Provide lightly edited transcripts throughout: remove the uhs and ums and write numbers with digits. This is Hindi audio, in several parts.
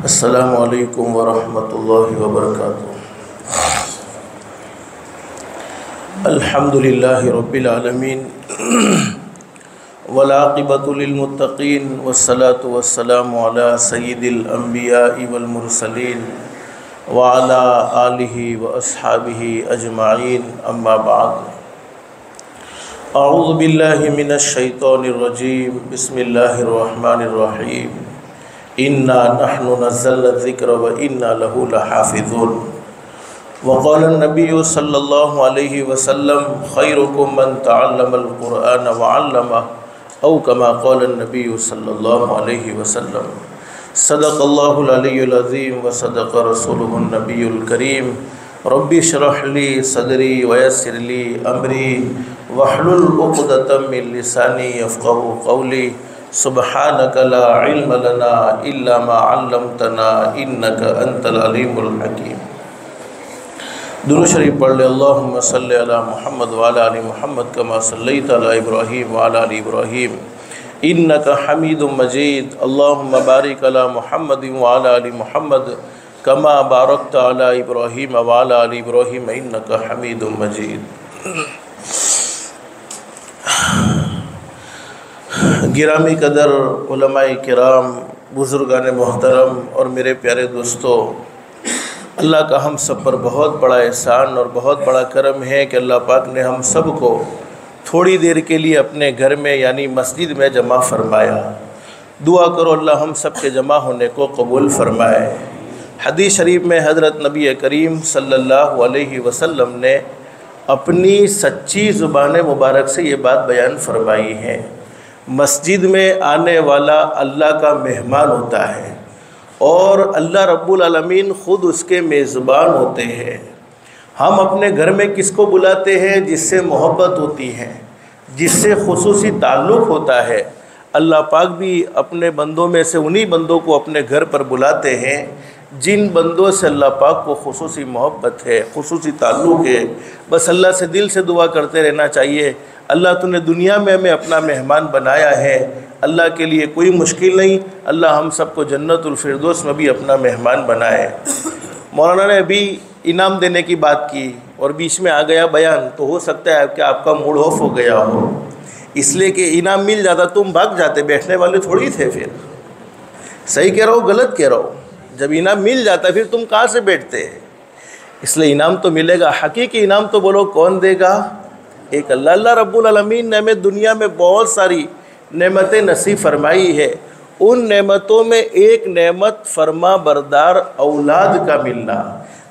अस्सलामु अलैकुम वरहमतुल्लाहि वबरकातुहू। अल्हम्दुलिल्लाहि रब्बिल आलमीन वल आक़िबतु लिल मुत्तक़ीन वस्सलातु वस्सलामु अला सय्यिदिल अंबियाइ वल मुरसलीन व अला आलिहि व अस्हाबिहि अजमाइन, अम्मा बाद। अऊज़ु बिल्लाहि मिनश शैतानिर रजीम, बिस्मिल्लाहिर रहमानिर रहीम। इन्ना नहनु नज़्ज़लना ज़िक्र व इन्ना लहू लहाफ़िज़ून। वक़ाल नबिय्यु सल्लल्लाहु अलैहि वसल्लम खैरुकुम मन तअल्लमल क़ुरआन व अल्लमह, औ कमा क़ाल नबिय्यु सल्लल्लाहु अलैहि वसल्लम। सदक़ल्लाहुल अलियुल अज़ीम व सदक़ रसूलुहुन नबियुल करीम। रब्बि इश्रह ली सदरी व यस्सिर ली अमरी वहलुल उक़दतम मिन लिसानी यफ़क़हू क़ौली। सुब्हानक ला इल्म लना इल्ला मा अल्लमतना इन्नक अंतल अलीमुल हकीम। दुरूद शरीफ पढ़ ले। अल्लाहुम्मा सल्लि अला मुहम्मद व अला आलि मुहम्मद कमा सल्लैता अला इब्राहीम व अला आलि इब्राहीम इन्नका हमीदुम मजीद। अल्लाहुम्मा बारिक अला मुहम्मद व अला आलि मुहम्मद कमा बारकता अला इब्राहीम व अला आलि इब्राहीम इन्नका हमीदुम मजीद। गिरामी कदर उलमाए किराम, बुज़ुर्गान मोहतरम और मेरे प्यारे दोस्तों, अल्लाह का हम सब पर बहुत बड़ा एहसान और बहुत बड़ा करम है कि अल्लाह पाक ने हम सब को थोड़ी देर के लिए अपने घर में यानी मस्जिद में जमा फरमाया। दुआ करो अल्लाह हम सब के जमा होने को कबूल फरमाए। हदीस शरीफ में हज़रत नबी करीम सल्लल्लाहु अलैहि वसल्लम ने अपनी सच्ची ज़ुबान मुबारक से ये बात बयान फरमाई है, मस्जिद में आने वाला अल्लाह का मेहमान होता है और अल्लाह रब्बुल आलमीन ख़ुद उसके मेज़बान होते हैं। हम अपने घर में किसको बुलाते हैं? जिससे मोहब्बत होती है, जिससे खुसूसी ताल्लुक़ होता है। अल्लाह पाक भी अपने बंदों में से उन्हीं बंदों को अपने घर पर बुलाते हैं जिन बंदों से अल्लाह पाक को खुसूसी मोहब्बत है, खुसूसी ताल्लुक़ है। बस अल्लाह से दिल से दुआ करते रहना चाहिए, अल्लाह तूने दुनिया में हमें अपना मेहमान बनाया है, अल्लाह के लिए कोई मुश्किल नहीं, अल्लाह हम सबको जन्नतुल फिरदौस में भी अपना मेहमान बनाए। मौलाना ने अभी इनाम देने की बात की और बीच में आ गया बयान, तो हो सकता है कि आपका मूड ऑफ हो गया हो, इसलिए कि इनाम मिल जाता तुम भाग जाते, बैठने वाले थोड़ी थे। फिर सही कह रहा हो गलत कह रहा हो? जब इनाम मिल जाता फिर तुम कहाँ से बैठते? इसलिए इनाम तो मिलेगा। हकीकी इनाम तो बोलो कौन देगा? एक अल्लाह। अल्लाह रब्बुल आलमीन ने हमें दुनिया में बहुत सारी नेमतें नसीब फरमाई है। उन नेमतों में एक नेमत फरमा बरदार औलाद का मिलना।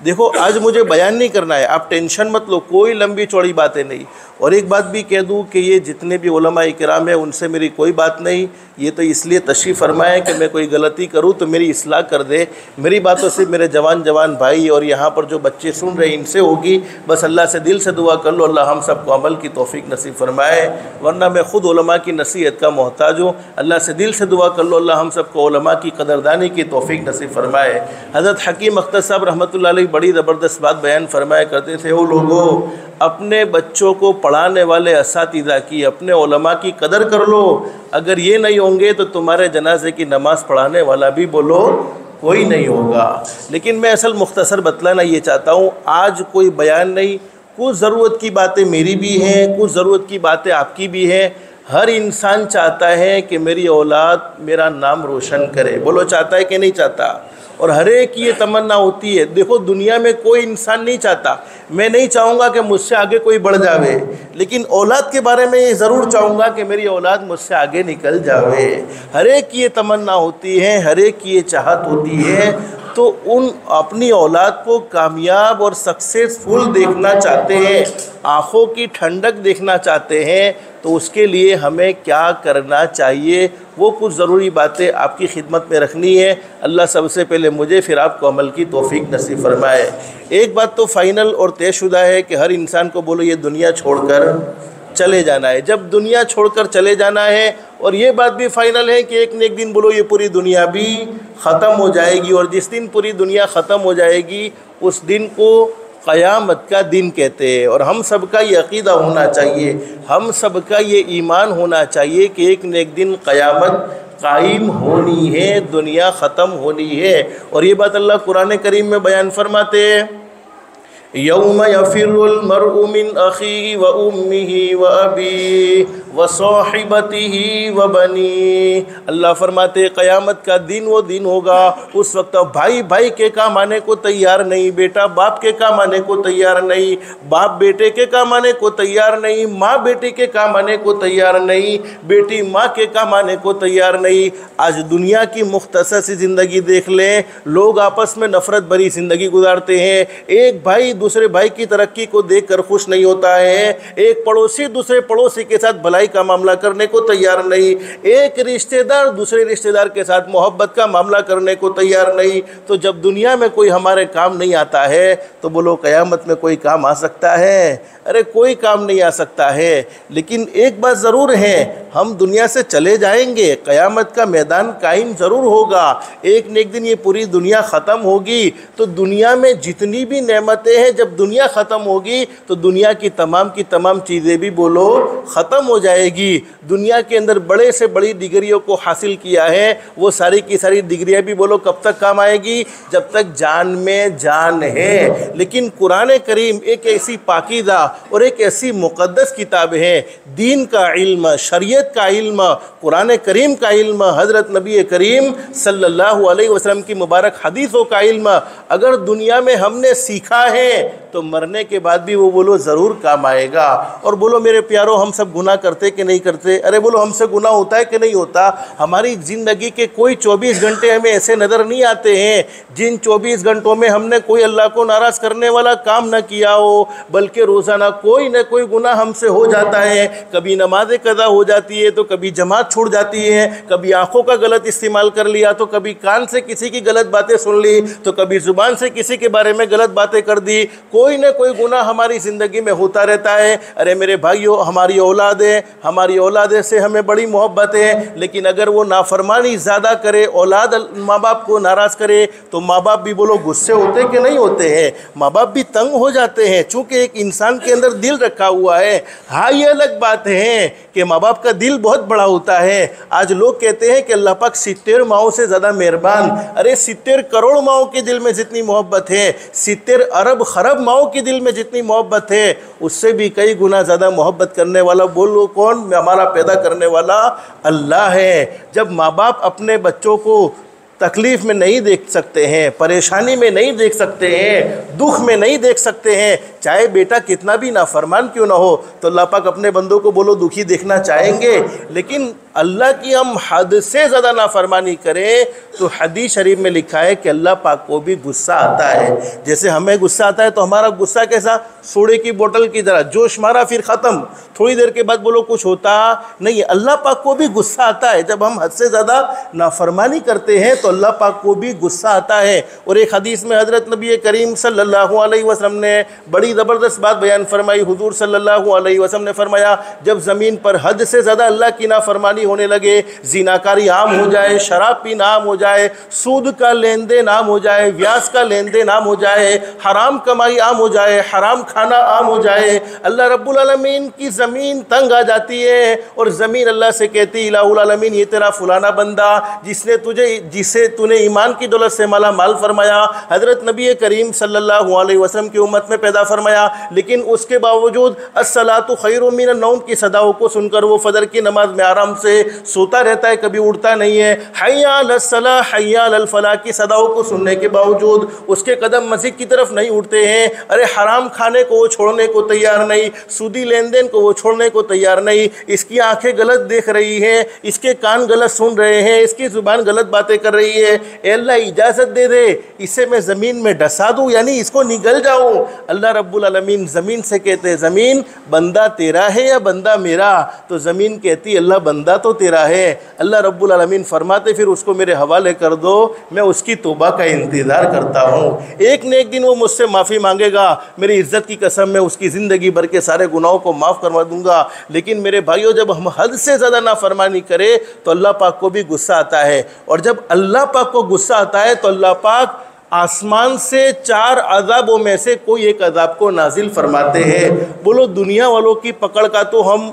देखो आज मुझे बयान नहीं करना है, आप टेंशन मत लो, कोई लंबी चौड़ी बातें नहीं। और एक बात भी कह दूँ कि ये जितने भी उलमा इकराम है उनसे मेरी कोई बात नहीं, ये तो इसलिए तशरीफ़ फरमाए कि मैं कोई गलती करूँ तो मेरी इस्लाह कर दे। मेरी बातों से मेरे जवान भाई और यहाँ पर जो बच्चे सुन रहे हैं इनसे होगी। बस अल्लाह से दिल से दुआ कर लो, अल्लाह हम सबको अमल की तौफीक नसीब फरमाए, वरना मैं ख़ुद उलमा की नसीहत का मोहताज हूँ। अल्लाह से दिल से दुआ कर लो, अल्लाह हम सबको उलमा की कदरदानी की तौफीक नसीब फरमाए। हज़रत हकीम अख्तर साहब रहमतुल्लाह अलैह बड़ी ज़बरदस्त बात बयान फरमाया करते थे, वो लोगों अपने बच्चों को पढ़ाने वाले असातिज़ा की, अपने उलमा की कदर कर लो। अगर ये नहीं होंगे तो तुम्हारे जनाजे की नमाज़ पढ़ाने वाला भी बोलो कोई नहीं होगा। लेकिन मैं असल मुख्तसर बतलाना ये चाहता हूँ, आज कोई बयान नहीं, कुछ ज़रूरत की बातें मेरी भी हैं, कुछ ज़रूरत की बातें आपकी भी हैं। हर इंसान चाहता है कि मेरी औलाद मेरा नाम रोशन करे, बोलो चाहता है कि नहीं चाहता? और हर एक की ये तमन्ना होती है। देखो दुनिया में कोई इंसान नहीं चाहता, मैं नहीं चाहूँगा कि मुझसे आगे कोई बढ़ जावे, लेकिन औलाद के बारे में ये ज़रूर चाहूँगा कि मेरी औलाद मुझसे आगे निकल जावे। हर एक की ये तमन्ना होती है, हर एक की ये चाहत होती है। तो उन अपनी औलाद को कामयाब और सक्सेसफुल देखना चाहते हैं, आँखों की ठंडक देखना चाहते हैं, तो उसके लिए हमें क्या करना चाहिए वो कुछ ज़रूरी बातें आपकी खिदमत में रखनी है। अल्लाह सबसे पहले मुझे फिर आपको अमल की तौफीक नसीब फरमाए। एक बात तो फ़ाइनल और तयशुदा है कि हर इंसान को बोलो ये दुनिया छोड़कर चले जाना है। जब दुनिया छोड़कर चले जाना है, और ये बात भी फ़ाइनल है कि एक न एक दिन बोलो ये पूरी दुनिया भी ख़त्म हो जाएगी, और जिस दिन पूरी दुनिया ख़त्म हो जाएगी उस दिन को क़यामत का दिन कहते हैं। और हम सब का ये अक़ीदा होना चाहिए, हम सब का ये ईमान होना चाहिए कि एक न एक दिन क़यामत कायम होनी है, दुनिया ख़त्म होनी है। और ये बात अल्लाह कुरान करीम में बयान फरमाते हैं, यौम यफिरुल मरउ मिन अखीही व उम्मिही व अबीही व साहिबतिही व बनी। अल्लाह फरमाते क़यामत का दिन वो दिन होगा, उस वक्त भाई भाई के काम आने को तैयार नहीं, बेटा बाप के काम आने को तैयार नहीं, बाप बेटे के काम आने को तैयार नहीं, माँ बेटी के काम आने को तैयार नहीं, बेटी माँ के काम आने को तैयार नहीं। आज दुनिया की मुख्तसर सी ज़िंदगी देख लें, लोग आपस में नफ़रत भरी ज़िंदगी गुजारते हैं। एक भाई दूसरे भाई की तरक्की को देखकर खुश नहीं होता है, एक पड़ोसी दूसरे पड़ोसी के साथ भलाई का मामला करने को तैयार नहीं, एक रिश्तेदार दूसरे रिश्तेदार के साथ मोहब्बत का मामला करने को तैयार नहीं। तो जब दुनिया में कोई हमारे काम नहीं आता है तो बोलो क़यामत में कोई काम आ सकता है? अरे कोई काम नहीं आ सकता है। लेकिन एक बात ज़रूर है, हम दुनिया से चले जाएंगे, क़यामत का मैदान कायम ज़रूर होगा। एक न एक दिन ये पूरी दुनिया ख़त्म होगी। तो दुनिया में जितनी भी नेमतें हैं, जब दुनिया ख़त्म होगी तो दुनिया की तमाम चीज़ें भी बोलो ख़त्म हो जाएगी। दुनिया के अंदर बड़े से बड़ी डिग्रियों को हासिल किया है, वो सारी की सारी डिग्रियाँ भी बोलो कब तक काम आएगी? जब तक जान में जान है। लेकिन कुरान करीम एक ऐसी पाकीज़ा और एक ऐसी मुक़द्दस किताब है, दीन का इल्म, शरीयत का इल्म, कुरान करीम का इल्म, हज़रत नबी करीम सल्लल्लाहु अलैहि वसल्लम की मुबारक हदीसों का इल्म अगर दुनिया में हमने सीखा है तो मरने के बाद भी वो बोलो ज़रूर काम आएगा। और बोलो मेरे प्यारो, हम सब गुनाह करते कि नहीं करते? अरे बोलो हमसे गुनाह होता है कि नहीं होता? हमारी ज़िंदगी के कोई 24 घंटे हमें ऐसे नज़र नहीं आते हैं जिन 24 घंटों में हमने कोई अल्लाह को नाराज़ करने वाला काम न किया हो, बल्कि रोज़ाना कोई न कोई गुनाह हमसे हो जाता है। कभी नमाज़ कज़ा हो जाती है तो कभी जमात छूट जाती है, कभी आँखों का गलत इस्तेमाल कर लिया तो कभी कान से किसी की गलत बातें सुन ली तो कभी ज़ुबान से किसी के बारे में गलत बातें कर दी। कोई न कोई गुनाह हमारी ज़िंदगी में होता रहता है। अरे मेरे भाइयों, हमारी औलाद से हमें बड़ी मोहब्बत है, लेकिन अगर वो नाफरमानी ज़्यादा करे, औलाद माँ बाप को नाराज़ करे तो माँ बाप भी बोलो गुस्से होते कि नहीं होते हैं? माँ बाप भी तंग हो जाते हैं, चूँकि एक इंसान के अंदर दिल रखा हुआ है। हाँ, ये अलग बात है कि माँ बाप का दिल बहुत बड़ा होता है। आज लोग कहते हैं कि अल्लाह पाक 70 माओं से ज़्यादा मेहरबान। अरे 70 करोड़ माओं के दिल में जितनी मोहब्बत है, 70 अरब खरब माओं के दिल में जितनी मोहब्बत है, उससे भी कई गुना ज़्यादा मोहब्बत करने वाला बोलो कौन? हमारा पैदा करने वाला अल्लाह है। जब माँ बाप अपने बच्चों को तकलीफ़ में नहीं देख सकते हैं, परेशानी में नहीं देख सकते हैं, दुख में नहीं देख सकते हैं, चाहे बेटा कितना भी नाफरमान क्यों ना हो, तो अल्लाह पाक अपने बंदों को बोलो दुखी देखना चाहेंगे। लेकिन अल्लाह की हम हद से ज़्यादा नाफरमानी करें तो हदीस शरीफ में लिखा है कि अल्लाह पाक को भी गुस्सा आता है। जैसे हमें गुस्सा आता है तो हमारा गुस्सा कैसा? सोडे की बोतल की तरह, जोश मारा फिर ख़त्म, थोड़ी देर के बाद बोलो कुछ होता नहीं। अल्लाह पाक को भी गुस्सा आता है। जब हम हद से ज़्यादा नाफरमानी करते हैं तो अल्लाह पाक को भी गुस्सा आता है। और एक हदीस में हज़रत नबी करीम सल्लल्लाहु अलैहि वसल्लम ने बड़ी ज़बरदस्त बात बयान फरमाई। हुजूर सल्लल्लाहु अलैहि वसल्लम ने फरमाया, जब ज़मीन पर हद से ज़्यादा अल्लाह की नाफरमानी होने लगे, ज़िनाकारी आम हो जाए, शराब पीना आम हो जाए, सूद का लेन देन आम हो जाए, व्यास का लेन देन आम हो जाए, हराम कमाई आम हो जाए, हराम खाना आम हो जाए, अल्लाह रब्बुल आलमीन की ज़मीन तंग आ जाती है और ज़मीन अल्लाह से कहती, इलाहुल आलमीन ये तेरा फलाना बंदा जिसे तूने ईमान की दौलत से माला माल फरमाया, हज़रत नबी करीम सल्लल्लाहु अलैहि वसल्लम की उम्मत में पैदा फरमाया, लेकिन उसके बावजूद अस्सलातु खैरुम मिनन नौम की सदाओं को सुनकर वो फजर की नमाज में आराम से सोता रहता है, कभी उठता नहीं है। हय्या अलस सलाह हय्या अलल फलाह की सदाओं को सुनने के बावजूद उसके कदम मस्जिद की तरफ नहीं उठते हैं। अरे हराम खाने को वो छोड़ने को तैयार नहीं, सूदी लेन देन को वो छोड़ने को तैयार नहीं। इसकी आंखें गलत देख रही हैं, इसके कान गलत सुन रहे हैं, इसकी ज़ुबान गलत बातें कर रही है। अल्लाह इजाज़त दे दे इसे मैं ज़मीन में डसा दूँ, यानी इसको निगल जाऊँ। अल्लाह रब्बुल आलमीन ज़मीन से कहते हैं, ज़मीन बंदा तेरा है या बंदा मेरा? तो ज़मीन कहती अल्लाह बंदा तो तेरा है। अल्लाह रब्बुल आलमीन फरमाते फिर उसको मेरे हवाले कर दो, मैं उसकी तौबा का इंतज़ार करता हूँ। एक न एक दिन वो मुझसे माफ़ी मांगेगा, मेरी इज़्ज़त की कसम मैं उसकी ज़िंदगी भर के सारे गुनाहों को माफ़ करवा दूँगा। लेकिन मेरे भाइयों, जब हम हद से ज़्यादा नाफरमानी करें तो अल्लाह पाक को भी गुस्सा आता है। और जब अल्लाह पाक को गुस्सा आता है तो अल्लाह पाक आसमान से 4 अज़ाबों में से कोई एक अज़ाब को नाजिल फरमाते हैं। बोलो दुनिया वालों की पकड़ का तो हम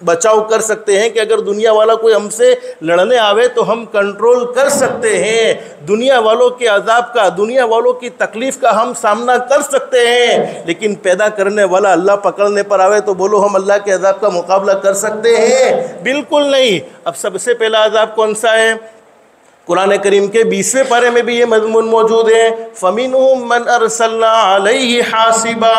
बचाव कर सकते हैं कि अगर दुनिया वाला कोई हमसे लड़ने आवे तो हम कंट्रोल कर सकते हैं, दुनिया वालों के अजाब का, दुनिया वालों की तकलीफ़ का हम सामना कर सकते हैं। लेकिन पैदा करने वाला अल्लाह पकड़ने पर आवे तो बोलो हम अल्लाह के अजाब का मुकाबला कर सकते हैं? बिल्कुल नहीं। अब सबसे पहला अजाब कौन सा है? कुरान करीम के 20वें पारे में भी ये मज़मून मौजूद है, फ़मिनहुम मन अरसलना अलैहि हासिबा।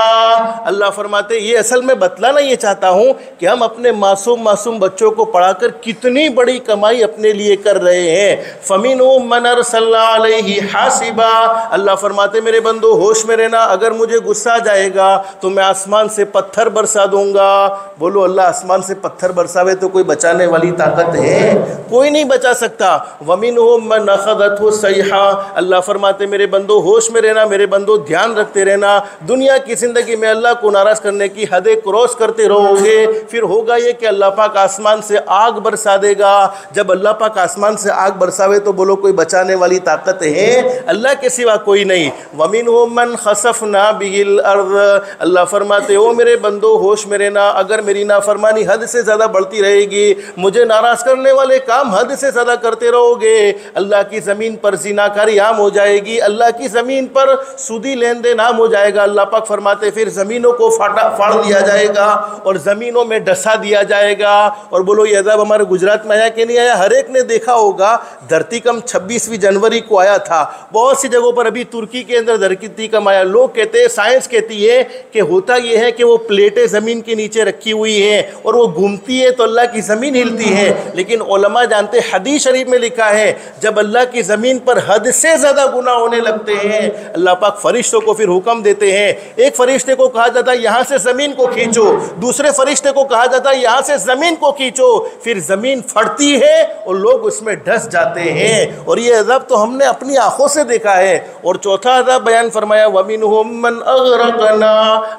अल्लाह फरमाते ये असल में बतलाना ये चाहता हूँ कि हम अपने मासूम बच्चों को पढ़ाकर कितनी बड़ी कमाई अपने लिए कर रहे हैं। फ़मिनहुम मन अरसलना अलैहि हासिबा। अल्लाह फरमाते मेरे बंदो होश में रहना, अगर मुझे गुस्सा आ जाएगा तो मैं आसमान से पत्थर बरसा दूंगा। बोलो अल्लाह आसमान से पत्थर बरसावे तो कोई बचाने वाली ताकत है? कोई नहीं बचा सकता। वमिनहुम मन अखज़तहु सयहा। अल्लाह फरमाते मेरे बंदो होश में रहना, मेरे बंदो ध्यान रखते रहना। दुनिया की ज़िंदगी में अल्लाह को नाराज़ करने की हदें क्रॉस करते रहोगे, फिर होगा ये कि अल्लाह पाक आसमान से आग बरसा देगा। जब अल्लाह पाक आसमान से आग बरसावे तो बोलो कोई बचाने वाली ताकत है? अल्लाह के सिवा कोई नहीं। वमिनहुम मन खसफना बिहिल अर्ज़। अल्लाह फरमाते ओ मेरे बंदो होश में रहना, अगर मेरी नाफरमानी हद से ज़्यादा बढ़ती रहेगी, मुझे नाराज़ करने वाले काम हद से ज़्यादा करते रहोगे, अल्लाह की ज़मीन पर ज़िनाकारी आम हो जाएगी, अल्लाह की ज़मीन पर सूदी लेन देन आम हो जाएगा। अल्लाह पाक फरमाते फिर ज़मीनों को फाड़ दिया जाएगा और ज़मीनों में डसा दिया जाएगा। और बोलो ये अज़ाब हमारे गुजरात में आया कि नहीं आया? हर एक ने देखा होगा धरतीकंप 26वीं जनवरी को आया था। बहुत सी जगहों पर अभी तुर्की के अंदर धरतीकंप आया। लोग कहते हैं, साइंस कहती है कि होता यह है कि वो प्लेटें ज़मीन के नीचे रखी हुई हैं और वो घूमती है तो अल्लाह की ज़मीन हिलती है। लेकिन उलमा जानते, हदीस शरीफ में लिखा है जब अल्लाह की ज़मीन पर हद से ज़्यादा गुनाह होने लगते हैं, अल्लाह पाक फरिश्तों को फिर हुक्म देते हैं। एक फरिश्ते को कहा जाता है यहाँ से ज़मीन को खींचो, दूसरे फरिश्ते को कहा जाता है यहाँ से ज़मीन को खींचो, फिर ज़मीन फटती है और लोग उसमें ढस जाते हैं। और ये अज़ाब तो हमने अपनी आंखों से देखा है। और चौथा अज़ाब बयान फरमाया वमिनहुम मन अग़रक़ना।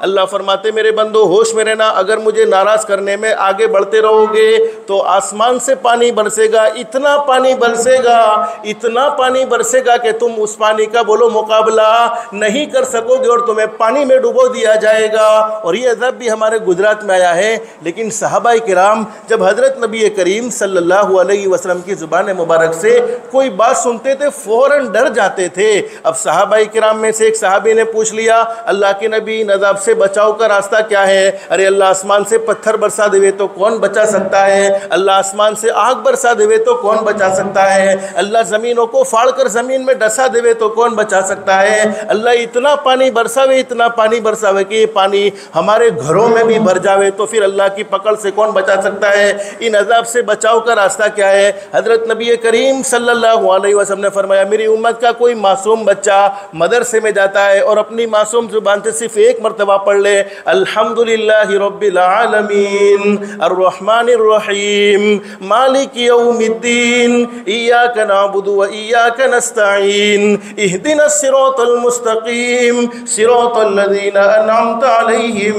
अल्लाह फरमाते मेरे बंदो होश में रहना, अगर मुझे नाराज़ करने में आगे बढ़ते रहोगे तो आसमान से पानी बरसेगा, इतना पानी बरसेगा, इतना पानी बरसेगा कि तुम उस पानी का बोलो मुकाबला नहीं कर सकोगे और तुम्हें पानी में डुबो दिया जाएगा। और ये अज़ाब भी हमारे गुजरात में आया है। लेकिन सहाबाए किराम जब हज़रत नबी करीम सल्लल्लाहु अलैहि वसल्लम की ज़ुबान मुबारक से कोई बात सुनते थे फ़ौरन डर जाते थे। अब सहाबाए किराम में से एक सहाबी ने पूछ लिया अल्लाह के नबी इन अज़ाब से बचाव का रास्ता क्या है? अरे अल्लाह आसमान से पत्थर बरसा देवे तो कौन बचा सकता है? अल्लाह आसमान से आग बरसा देवे तो कौन बचा सकता है? अल्लाह ज़मीनों को फाड़कर ज़मीन में डसा देवे तो कौन बचा सकता है? अल्लाह इतना पानी बरसावे, इतना पानी बरसावे कि ये पानी हमारे घरों में भी भर जावे तो फिर अल्लाह की पकड़ से कौन बचा सकता है? इन अज़ाब से बचाव का रास्ता क्या है? हज़रत नबी करीम सल्लल्लाहु अलैहि वसल्लम ने फरमाया मेरी उम्मत का कोई मासूम बच्चा मदरसे में जाता है और अपनी मासूम ज़ुबान से सिर्फ एक मरतबा पढ़ ले अल्हम्दुलिल्लाहि रब्बिल आलमीन अर्रहमानिर रहीम मालिकि यौमिद्दीन इय्याका नअबुदु व इय्याका नस्तईन इहदिनस सिरातल मुस्तकीम सिरातल लज़ीना अनअमता अलैहिम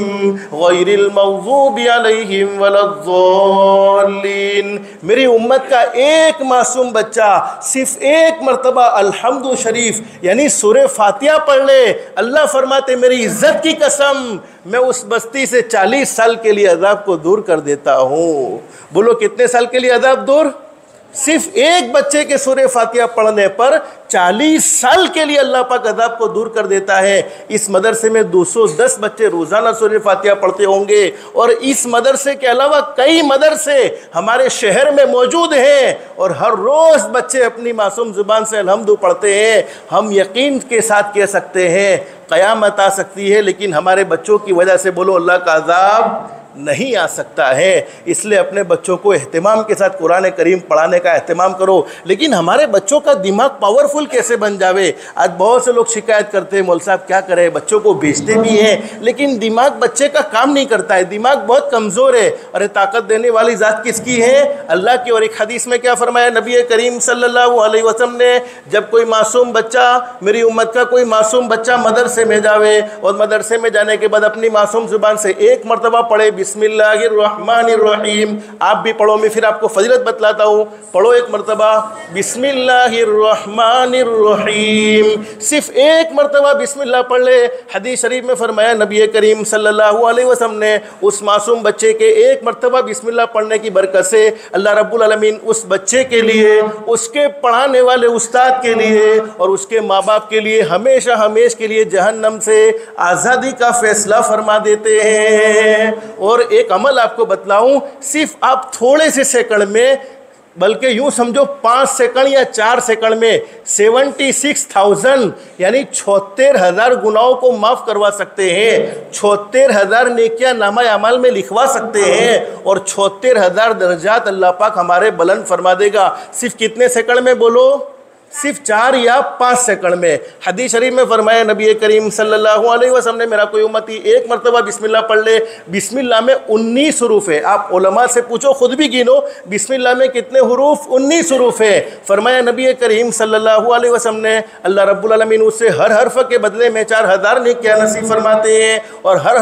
गैरिल मग़ज़ूबि अलैहिम वलद्दॉल्लीन। मेरी उम्मत का एक मासूम बच्चा सिर्फ एक मरतबा अल्हम्दु शरीफ यानी सूरे फातिहा पढ़ ले, अल्लाह फरमाते मेरी इज्जत की कसम मैं उस बस्ती से 40 साल के लिए अज़ाब को दूर कर देता हूँ। बोलो कितने साल के लिए अज़ाब दूर? सिर्फ एक बच्चे के सूरे फातिहा पढ़ने पर 40 साल के लिए अल्लाह पाक अज़ाब को दूर कर देता है। इस मदरसे में 210 बच्चे रोज़ाना सूरे फातिहा पढ़ते होंगे और इस मदरसे के अलावा कई मदरसे हमारे शहर में मौजूद हैं और हर रोज़ बच्चे अपनी मासूम ज़ुबान से अल्हम्दु पढ़ते हैं। हम यकीन के साथ कह सकते हैं क़यामत आ सकती है लेकिन हमारे बच्चों की वजह से बोलो अल्लाह का अज़ाब नहीं आ सकता है। इसलिए अपने बच्चों को एहतिमाम के साथ कुरान करीम पढ़ाने का एहतिमाम करो। लेकिन हमारे बच्चों का दिमाग पावरफुल कैसे बन जावे? आज बहुत से लोग शिकायत करते हैं मौलवी साहब क्या करें, बच्चों को भेजते भी हैं लेकिन दिमाग बच्चे का काम नहीं करता है, दिमाग बहुत कमज़ोर है। अरे ताकत देने वाली ज़ात किसकी है? अल्लाह की। और एक हदीस में क्या फरमाया नबी करीम सल्लल्लाहु अलैहि वसल्लम ने, जब कोई मासूम बच्चा मेरी उम्मत का कोई मासूम बच्चा मदरसे में जावे और मदरसे में जाने के बाद अपनी मासूम ज़ुबान से एक मरतबा पढ़े बिस्मिल्लाहिर्रहमानिर्रहीम। आप भी पढ़ो, मैं फिर आपको फजीलत बतलाता हूँ। पढ़ो एक मरतबा बिस्मिल्लाहिर्रहमानिर्रहीम। सिर्फ एक मरतबा बिस्मिल्लाह पढ़ ले। हदीस शरीफ में फरमाया नबी करीम सल्लल्लाहु अलैहि वसल्लम ने उस मासूम बच्चे के एक मरतबा बिस्मिल्लाह पढ़ने की बरकत से अल्लाह रब्बुल आलमीन उस बच्चे के लिए, उसके पढ़ाने वाले उस्ताद के लिए और उसके माँ बाप के लिए हमेशा हमेश के लिए जहन्नम से आज़ादी का फैसला फरमा देते हैं। और एक अमल आपको बतलाऊं, सिर्फ आप थोड़े से सेकंड में, बल्कि यूं समझो 5 सेकंड या 4 सेकंड में 76,000 यानी 76,000 गुनाहों को माफ़ करवा सकते हैं, 76,000 नेकियां नामा अमाल में लिखवा सकते हैं और 76,000 दर्जात अल्लाह पाक हमारे बुलंद फरमा देगा। सिर्फ कितने सेकंड में बोलो? सिर्फ 4 या 5 सेकंड में। हदीस शरीफ में फरमाया नबी करीम सल्लल्लाहु अलैहि वसल्लम ने, मेरा कोई उम्मती एक मरतबा बिस्मिल्लाह पढ़ ले। बिस्मिल्लाह में 19 हुरूफ है। आप उलमा से पूछो, खुद भी गिनो बिस्मिल्लाह में कितने हुरूफ? 19 हुरूफ है। फरमाया नबी करीम सल्लल्लाहु अलैहि वसल्लम ने, अल्लाह रब्बुल आलमीन उससे हर हर्फ के बदले में 4,000 नेकियां नसीब फरमाते हैं और हर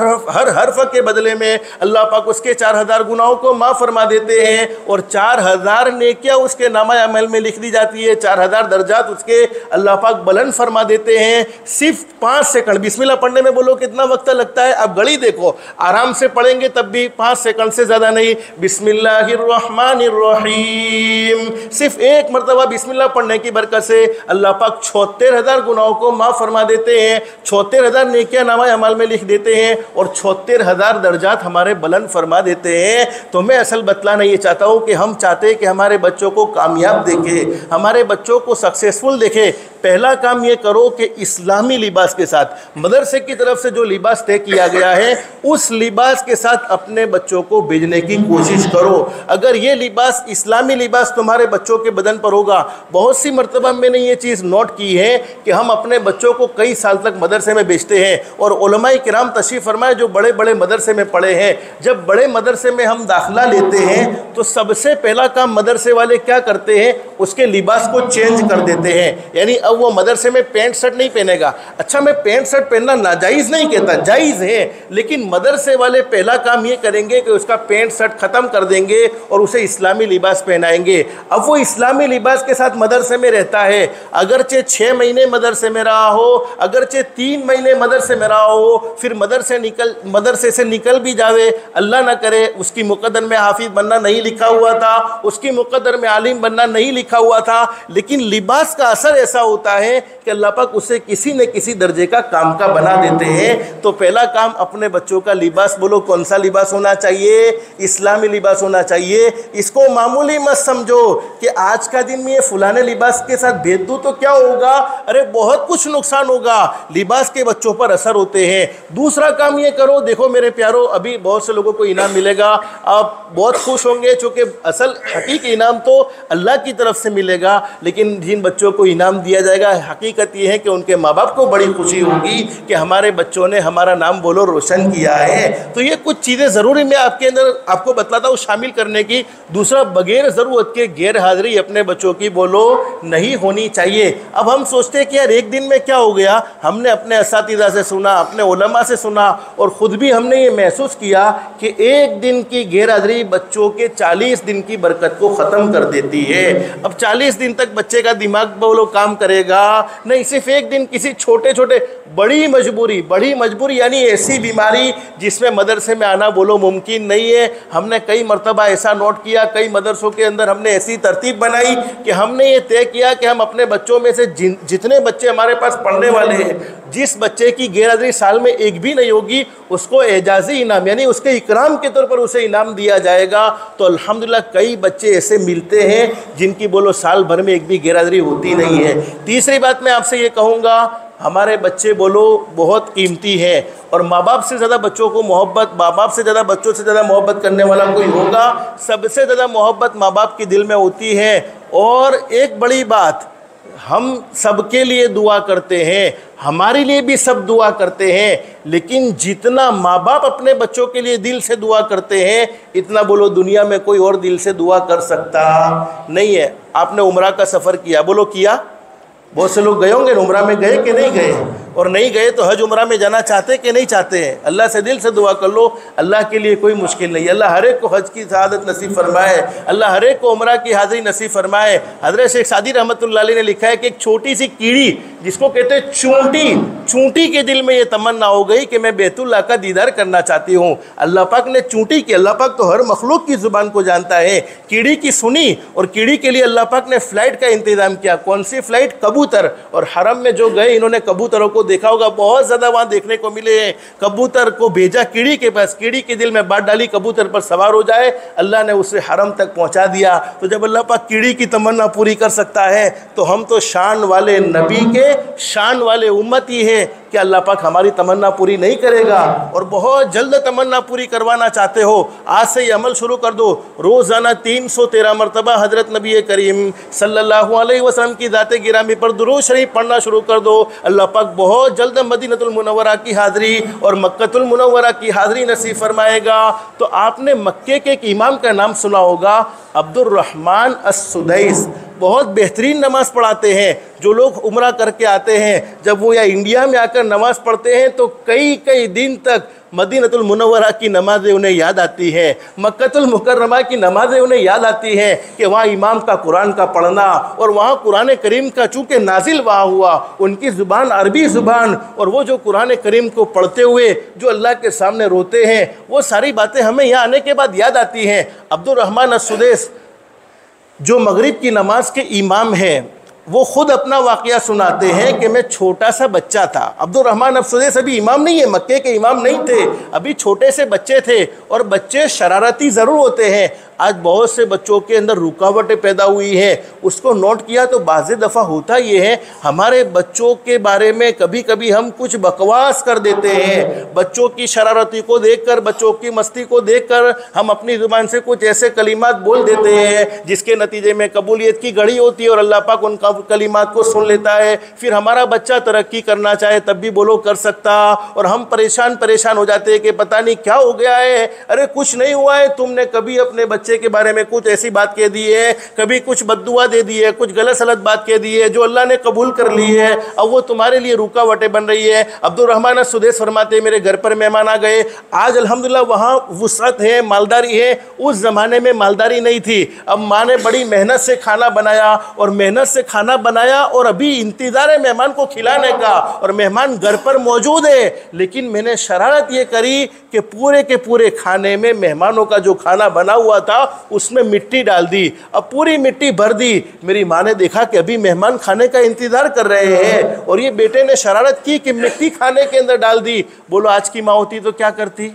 हर्फ के बदले में अल्लाह पाक उसके 4,000 गुनाहों को माफ़ फरमा देते हैं और 4,000 नेकियां उसके नामा अमल में लिख दी जाती है, 4,000 दर्जात उसके अल्लाह पाक बुलंद फरमा देते हैं। सिर्फ 5 सेकंड बिस्मिल्लाह पढ़ने में बोलो कितना वक्त लगता है? आप घड़ी देखो, आराम से पढ़ेंगे तब भी 5 सेकंड से ज़्यादा नहीं। बिस्मिल्लाहिर्रहमानिर्रहीम। सिर्फ एक मरतबा बिस्मिल्लाह पढ़ने की बरकत से अल्लाह पाक 76,000 गुनाहों को माफ़ फरमा देते हैं, 76,000 नेकियां नामा अमाल में लिख देते हैं और 76,000 दर्जात हमारे बुलंद फरमा देते हैं। तो मैं असल बतलाना ये चाहता हूँ कि हम चाहते हैं कि हमारे बच्चों को कामयाब देखें, हमारे बच्चों को सक्सेसफुल देखें। पहला काम ये करो कि इस्लामी लिबास के साथ, मदरसे की तरफ से जो लिबास तय किया गया है उस लिबास के साथ अपने बच्चों को भेजने की कोशिश करो। अगर ये लिबास, इस्लामी लिबास तुम्हारे बच्चों के बदन पर होगा, बहुत सी मरतबा मैंने ये चीज़ नोट की है कि हम अपने बच्चों को कई साल तक मदरसे में भेजते हैं और उलमाए किराम तशरीफ़ फरमाए जो बड़े बड़े मदरसे में पढ़े हैं, जब बड़े मदरसे में हम दाखिला लेते हैं तो सबसे पहला काम मदरसे वाले क्या करते हैं? उसके लिबास को चेंज कर देते हैं। यानी अब वो मदरसे में पैंट शर्ट नहीं पहनेगा। अच्छा, मैं पैंट शर्ट पहनना नाजायज़ नहीं कहता, जायज़ है, लेकिन मदरसे वाले पहला काम ये करेंगे कि उसका पैंट शर्ट ख़त्म कर देंगे और उसे इस्लामी लिबास पहनाएंगे। अब वो इस्लामी लिबास के साथ मदरसे में रहता है, अगरचे 6 महीने मदरसे में रहा हो, अगरचे 3 महीने मदरसे में रहा हो, फिर मदरसे से निकल भी जावे, अल्लाह ना करे उसकी मुकद्दर में हाफिज बनना नहीं लिखा हुआ था, उसकी मुकद्दर में आलिम बनना नहीं लिखा हुआ था, लेकिन लिबास का असर ऐसा होता है कि अल्लाह पाक उसे किसी न किसी दर्जे का काम का बना देते हैं। तो पहला काम अपने बच्चों का लिबास, बोलो कौन सा लिबास होना चाहिए? इस्लामी लिबास होना चाहिए। इसको मामूली मत समझो कि आज का दिन में ये फुलाने लिबास के साथ भेज दूँ तो क्या होगा, अरे बहुत कुछ नुकसान होगा। लिबास के बच्चों पर असर होते हैं। दूसरा काम ये करो, देखो मेरे प्यारो, अभी बहुत से लोगों को इनाम मिलेगा, आप बहुत खुश होंगे, चूँकि असल हकीकी इनाम तो अल्लाह की तरफ से मिलेगा, लेकिन जिन बच्चों को इनाम दिया जाएगा हकीकत ये है कि उनके माँ बाप को बड़ी खुशी होगी कि हमारे बच्चों ने हमारा नाम बोलो रोशन किया है। तो ये कुछ चीज़ें ज़रूरी मैं आपके अंदर आपको बतलाता हूँ शामिल करने की। दूसरा, बगैर ज़रूरत के गैर हाज़िरी अपने बच्चों की बोलो नहीं होनी चाहिए। अब हम सोचते हैं कि यार एक दिन में क्या हो गया, हमने अपने असातिज़ा से सुना, अपने उलमा से सुना और ख़ुद भी हमने ये महसूस किया कि एक दिन की गैर हाज़िरी बच्चों के 40 दिन की बरकत को ख़त्म कर देती है। अब 40 दिन तक बच्चे का दिमाग बोलो काम करेगा नहीं, सिर्फ एक दिन किसी छोटे छोटे बड़ी मजबूरी यानी ऐसी बीमारी जिसमें मदरसे में आना बोलो मुमकिन नहीं है। हमने कई मरतबा ऐसा नोट किया, कई मदरसों के अंदर हमने ऐसी तरतीब बनाई कि हमने ये तय किया कि हम अपने बच्चों में से जितने बच्चे हमारे पास पढ़ने वाले हैं, जिस बच्चे की गैरहाज़िरी साल में एक भी नहीं होगी उसको एजाज़ी इनाम यानी उसके इकराम के तौर पर उसे इनाम दिया जाएगा। तो अल्हम्दुलिल्लाह कई बच्चे ऐसे मिलते हैं जिनकी बोलो साल भर में एक भी गैरहाज़िरी होती नहीं है। तीसरी बात मैं आपसे ये कहूँगा, हमारे बच्चे बोलो बहुत कीमती हैं और माँ बाप से ज़्यादा बच्चों को मोहब्बत, माँ बाप से ज़्यादा बच्चों से ज़्यादा मोहब्बत करने वाला कोई होगा? सबसे ज़्यादा मोहब्बत माँ बाप के दिल में होती है। और एक बड़ी बात, हम सबके लिए दुआ करते हैं, हमारे लिए भी सब दुआ करते हैं, लेकिन जितना माँ बाप अपने बच्चों के लिए दिल से दुआ करते हैं इतना बोलो दुनिया में कोई और दिल से दुआ कर सकता नहीं है। आपने उम्रा का सफ़र किया, बोलो किया? बहुत से लोग गए होंगे, उम्रा में गए कि नहीं गए, और नहीं गए तो हज उम्रा में जाना चाहते कि नहीं चाहते हैं। अल्लाह से दिल से दुआ कर लो, अल्लाह के लिए कोई मुश्किल नहीं। अल्लाह हर एक को हज की शहादत नसीब फरमाए, अल्लाह हर एक को उम्रा की हाज़िरी नसीब फरमाए। हज़रत शेख सादी रहमतुल्लाह अलैह ने लिखा है कि एक छोटी सी कीड़ी जिसको कहते हैं चूंटी, चूंटी के दिल में ये तमन्ना हो गई कि मैं बैतुल्लाह का दीदार करना चाहती हूँ। अल्लाह पाक ने चूंटी की, अल्लाह पाक तो हर मखलूक की ज़ुबान को जानता है, कीड़ी की सुनी, और कीड़ी के लिए अल्लाह पाक ने फ़्लाइट का इंतज़ाम किया। कौन सी फ़्लाइट? कबूतर। और हरम में जो गए इन्होंने कबूतरों को देखा होगा, बहुत ज़्यादा वहाँ देखने को मिले हैं। कबूतर को भेजा कीड़ी के पास, कीड़ी के दिल में बात डाली, कबूतर पर सवार हो जाए, अल्लाह ने उसे हरम तक पहुँचा दिया। तो जब अल्लाह पाक कीड़ी की तमन्ना पूरी कर सकता है तो हम तो शान वाले नबी के शान वाले उम्मत ही है कि अल्लाह पाक हमारी तमन्ना पूरी नहीं करेगा। और बहुत जल्द तमन्ना पूरी करवाना चाहते हो, आज से ये अमल शुरू कर दो। रोज़ाना 313 मरतबा हज़रत नबी करीम सल्लल्लाहु अलैहि वसल्लम की ज़ाते गिरामी पर दुरूद शरीफ पढ़ना शुरू कर दो। अल्लाह पाक बहुत जल्द मदीनतुल मुनव्वरा की हाज़िरी और मक्कतुल मुनव्वरा की हाज़िरी नसीब फरमाएगा। तो आपने मक्के के एक इमाम का नाम सुना होगा, अब्दुर्रहमान अस-सुदैस। बहुत बेहतरीन नमाज़ पढ़ाते हैं। जो लोग उम्रा करके आते हैं, जब वो या इंडिया में आकर नमाज़ पढ़ते हैं तो कई कई दिन तक मदीनतुल मुनव्वरा की नमाज़ें उन्हें याद आती हैं, मक्कतुल मुकर्रमा की नमाज़ें उन्हें याद आती हैं कि वहाँ इमाम का कुरान का पढ़ना, और वहाँ कुरान करीम का चूँकि नाजिल वहाँ हुआ, उनकी ज़ुबान अरबी ज़ुबान, और वो जो कुरान करीम को पढ़ते हुए जो अल्लाह के सामने रोते हैं, वो सारी बातें हमें यहाँ आने के बाद याद आती हैं। अब्दुर्रहमान अस-सुदैस जो मगरिब की नमाज के इमाम हैं, वो ख़ुद अपना वाक़या सुनाते हैं कि मैं छोटा सा बच्चा था। अब्दुर्रहमान अस-सुदैस अभी इमाम नहीं है, मक्के के इमाम नहीं थे, अभी छोटे से बच्चे थे। और बच्चे शरारती ज़रूर होते हैं। आज बहुत से बच्चों के अंदर रुकावटें पैदा हुई हैं, उसको नोट किया तो बाज़ दफ़ा होता ये है, हमारे बच्चों के बारे में कभी कभी हम कुछ बकवास कर देते हैं। बच्चों की शरारती को देखकर, बच्चों की मस्ती को देखकर हम अपनी ज़ुबान से कुछ ऐसे कलिमात बोल देते हैं जिसके नतीजे में कबूलियत की घड़ी होती है और अल्लाह पाक उन कलिमात को सुन लेता है। फिर हमारा बच्चा तरक्की करना चाहे तब भी बोलो कर सकता, और हम परेशान हो जाते हैं कि पता नहीं क्या हो गया है। अरे कुछ नहीं हुआ है, तुमने कभी अपने बच्चे के बारे में कुछ ऐसी बात कह दी है, कभी कुछ बद्दुआ दे दी है, कुछ गलत सलत बात कह दी है जो अल्लाह ने कबूल कर ली है, अब वो तुम्हारे लिए रुकावटें बन रही है। अब्दुर्रहमान अस-सुदैस फरमाते मेरे घर पर मेहमान आ गए, आज अल्हम्दुलिल्लाह वहाँ वुसअत है, मालदारी है, उस ज़माने में मालदारी नहीं थी। अब माँ ने बड़ी मेहनत से खाना बनाया और मेहनत से खाना बनाया और अभी इंतज़ार है मेहमान को खिलाने का, और मेहमान घर पर मौजूद है। लेकिन मैंने शरारत ये करी कि पूरे के पूरे खाने में मेहमानों का जो खाना बना हुआ था उसमें मिट्टी डाल दी। अब पूरी मिट्टी भर दी। मेरी माँ ने देखा कि अभी मेहमान खाने का इंतज़ार कर रहे हैं और ये बेटे ने शरारत की कि मिट्टी खाने के अंदर डाल दी। बोलो आज की माँ होती तो क्या करती?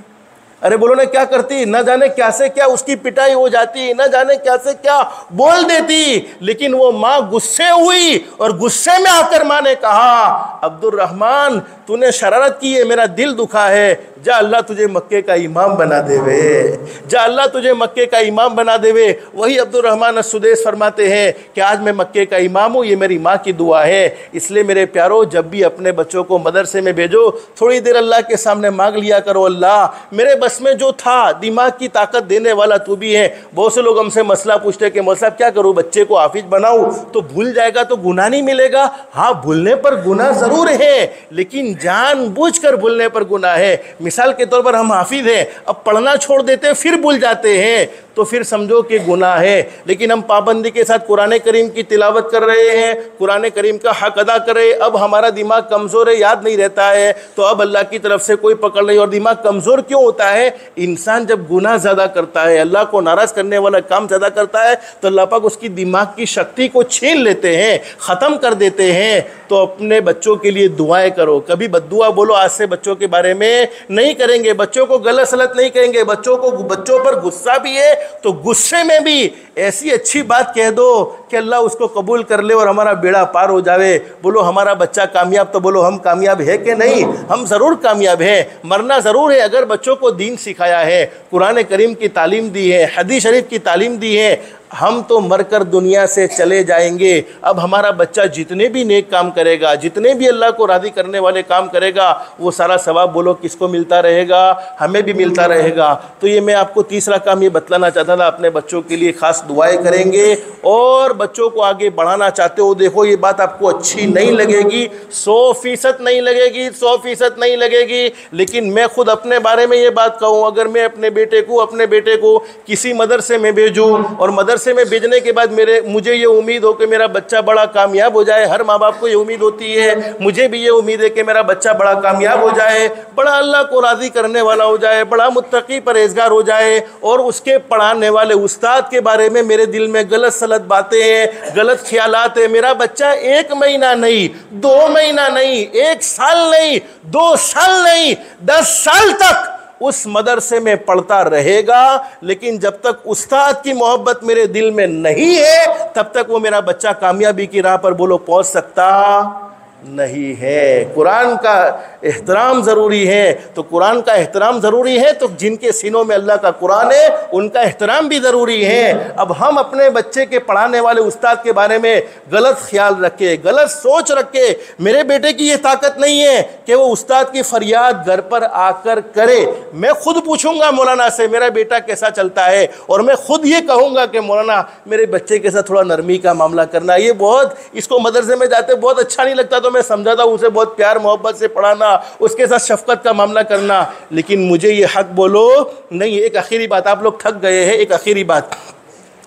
अरे बोलो ना क्या करती? न जाने क्या से क्या उसकी पिटाई हो जाती, न जाने क्या से क्या बोल देती। लेकिन वो माँ गुस्से हुई और गुस्से में आकर माँ ने कहा, अब्दुर्रहमान तूने शरारत की है, मेरा दिल दुखा है, जा अल्लाह तुझे मक्के का इमाम बना देवे, जा अल्लाह तुझे मक्के का इमाम बना देवे। वही अब्दुर्रहमान अस-सुदैस फरमाते हैं कि आज मैं मक्के का इमाम हूँ, ये मेरी माँ की दुआ है। इसलिए मेरे प्यारो, जब भी अपने बच्चों को मदरसे में भेजो, थोड़ी देर अल्लाह के सामने मांग लिया करो, अल्लाह मेरे बस में जो था, दिमाग की ताकत देने वाला तू भी है। बहुत से लोग हमसे मसला पूछते हैं कि मौला साहब क्या करूँ, बच्चे को हाफिज बनाऊँ तो भूल जाएगा तो गुनाह नहीं मिलेगा? हाँ, भूलने पर गुनाह ज़रूर है, लेकिन जानबूझकर भूलने पर गुनाह है। मिसाल के तौर पर हम हाफिज हैं, अब पढ़ना छोड़ देते हैं, फिर भूल जाते हैं, तो फिर समझो कि गुनाह है। लेकिन हम पाबंदी के साथ कुरान करीम की तिलावत कर रहे हैं, कुरान करीम का हक अदा कर रहे हैं, अब हमारा दिमाग कमज़ोर है, याद नहीं रहता है, तो अब अल्लाह की तरफ से कोई पकड़ नहीं। और दिमाग कमज़ोर क्यों होता है? इंसान जब गुनाह ज़्यादा करता है, अल्लाह को नाराज़ करने वाला काम ज़्यादा करता है, तो अल्लाह पाक उसकी दिमाग की शक्ति को छीन लेते हैं, ख़त्म कर देते हैं। तो अपने बच्चों के लिए दुआएं करो, कभी बद्दुआ बोलो आज से बच्चों के बारे में नहीं करेंगे, बच्चों को गलत सलत नहीं कहेंगे। बच्चों पर गुस्सा भी है तो गुस्से में भी ऐसी अच्छी बात कह दो कि अल्लाह उसको कबूल कर ले और हमारा बेड़ा पार हो जावे। बोलो हमारा बच्चा कामयाब, तो बोलो हम कामयाब है कि नहीं? हम ज़रूर कामयाब हैं, मरना ज़रूर है अगर बच्चों को दीन सिखाया है, कुरान करीम की तालीम दी है, हदीस शरीफ की तालीम दी है। हम तो मरकर दुनिया से चले जाएंगे, अब हमारा बच्चा जितने भी नेक काम करेगा, जितने भी अल्लाह को राज़ी करने वाले काम करेगा, वो सारा सवाब बोलो किसको मिलता रहेगा? हमें भी मिलता रहेगा। तो ये मैं आपको तीसरा काम ये बतलाना चाहता था। अपने बच्चों के लिए ख़ास दुआएं करेंगे और बच्चों को आगे बढ़ाना चाहते हो, देखो ये बात आपको अच्छी नहीं लगेगी, 100% नहीं लगेगी, 100% नहीं लगेगी, लेकिन मैं खुद अपने बारे में ये बात कहूँ, अगर मैं अपने बेटे को किसी मदरसे में भेजूँ और मदरसे में भेजने के बाद मुझे ये उम्मीद हो कि मेरा बच्चा बड़ा कामयाब हो जाए, हर माँ बाप को ये उम्मीद होती है, मुझे भी ये उम्मीद है कि मेरा बच्चा बड़ा कामयाब हो जाए, बड़ा अल्लाह को राज़ी करने वाला हो जाए, बड़ा मुत्तकी परहेज़गार हो जाए, और उसके पढ़ाने वाले उस्ताद के बारे में मेरे दिल में गलत सलत बातें हैं, गलत ख्यालात हैं। मेरा बच्चा 1 महीना नहीं, 2 महीना नहीं, 1 साल नहीं, 2 साल नहीं, 10 साल तक उस मदरसे में पढ़ता रहेगा, लेकिन जब तक उस्ताद की मोहब्बत मेरे दिल में नहीं है, तब तक वो मेरा बच्चा कामयाबी की राह पर बोलो पहुंच सकता नहीं है। कुरान का एहतराम ज़रूरी है, तो कुरान का एहतराम ज़रूरी है, तो जिनके सीनों में अल्लाह का कुरान है उनका एहतराम भी ज़रूरी है। अब हम अपने बच्चे के पढ़ाने वाले उस्ताद के बारे में गलत ख्याल रखे, गलत सोच रखे, मेरे बेटे की ये ताकत नहीं है कि वो उस्ताद की फरियाद घर पर आकर करे। मैं खुद पूछूंगा मौलाना से मेरा बेटा कैसा चलता है, और मैं खुद ये कहूँगा कि मौलाना मेरे बच्चे के साथ थोड़ा नरमी का मामला करना, ये बहुत इसको मदरसे में जाते बहुत अच्छा नहीं लगता, तो मैं समझाता हूँ उसे बहुत प्यार मोहब्बत से पढ़ाना, उसके साथ शफकत का मामला करना, लेकिन मुझे ये हक बोलो नहीं। एक आखिरी बात, आप लोग थक गए हैं, एक आखिरी बात,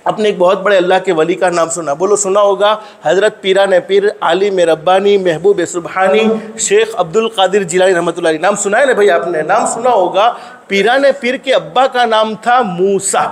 अपने एक बहुत बड़े अल्लाह के वली का नाम सुना, बोलो सुना होगा, हज़रत पीरान पीर आलिम रब्बानी महबूब सुबहानी शेख अब्दुल कादिर जिलानी रहमतुल्लाह अलैह। नाम सुना है ना भाई, आपने नाम सुना होगा। पीरान पीर के अब्बा का नाम था मूसा,